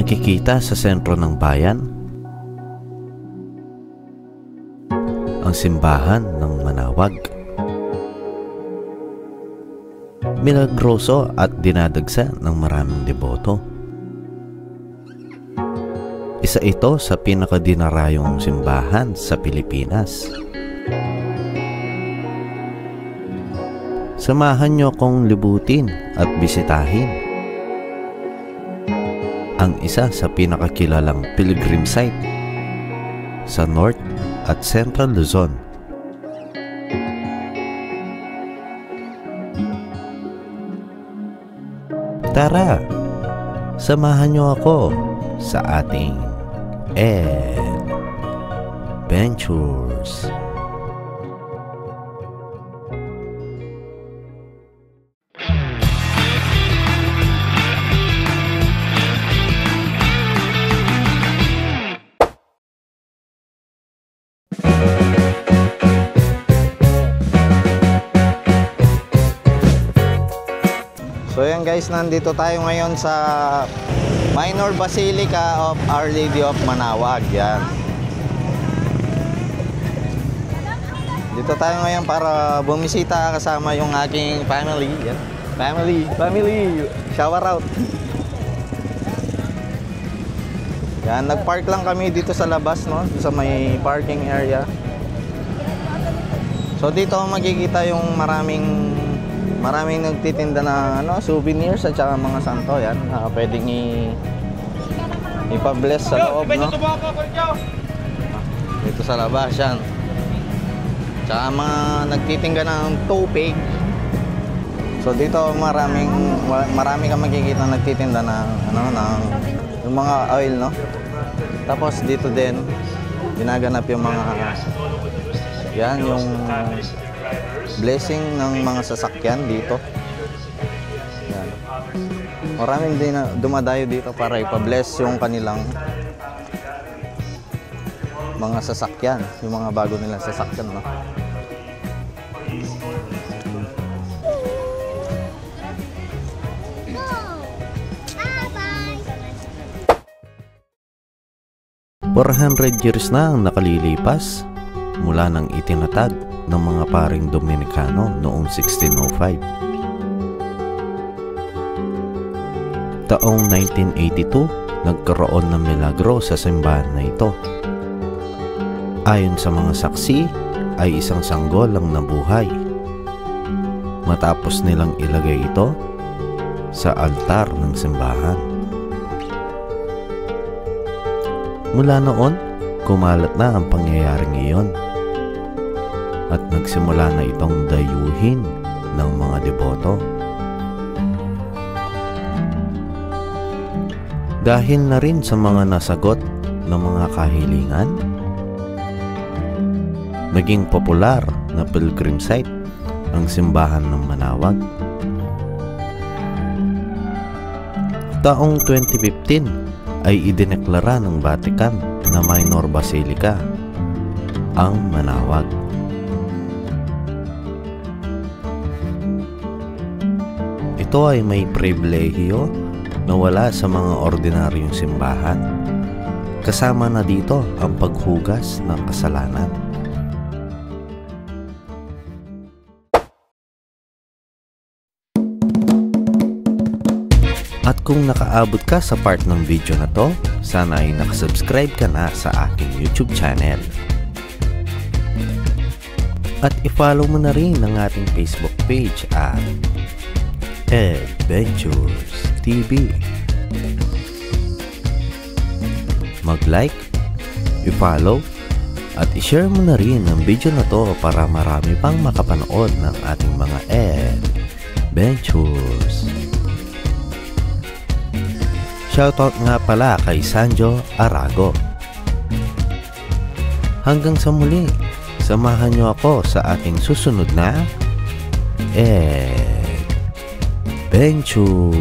Makikita sa sentro ng bayan ang simbahan ng Manawag. Milagroso at dinadagsa ng maraming deboto. Isa ito sa pinakadinarayong simbahan sa Pilipinas. Samahan niyo akong libutin at bisitahin ang isa sa pinakakilalang pilgrim site sa North at Central Luzon. Tara, samahan niyo ako sa ating adventures. So yan guys, nandito tayo ngayon sa Minor Basilica of Our Lady of Manawag. Yan. Dito tayo ngayon para bumisita kasama yung aking family. Yan. Family. Shower out. Yan, nagpark lang kami dito sa labas, no? Sa may parking area. So dito makikita yung maraming nagtitinda na souvenirs at saka mga santo. Yan, pwedeng ipa-bless sa loob, no? Dito sa labas yan. Tsaka mga nagtitinda ng tupig. So dito marami kang makikita nagtitinda ng yung mga oil, no? Tapos dito din ginaganap yung mga yan, yung blessing ng mga sasakyan dito. Yan. Maraming din dumadayo dito para ipa-bless yung kanilang mga sasakyan, yung mga bago nilang sasakyan, no? $400 years na ang nakalilipas mula nang itinatag ng mga paring Dominikano noong 1605. Taong 1982, nagkaroon ng milagro sa simbahan na ito. Ayon sa mga saksi, ay isang sanggol ang nabuhay matapos nilang ilagay ito sa altar ng simbahan. Mula noon, kumalat na ang pangyayaring iyon at nagsimula na itong dayuhin ng mga deboto. Dahil na rin sa mga nasagot ng mga kahilingan, naging popular na pilgrim site ang simbahan ng Manawag. Taong 2015 ay idineklara ng Vatican na Minor Basilica ang Manawag. Ito ay may pribilehiyo na wala sa mga ordinaryong simbahan. Kasama na dito ang paghugas ng kasalanan. At kung nakaabot ka sa part ng video na to, sana ay nakasubscribe ka na sa aking YouTube channel. At i-follow mo na rin ang ating Facebook page at Adventures TV. Mag-like, i-follow, at i-share mo na rin ang video na to para marami pang makapanood ng ating mga adventures. Shoutout nga pala kay Sanjo Arago. Hanggang sa muli, samahan nyo ako sa ating susunod na adventure.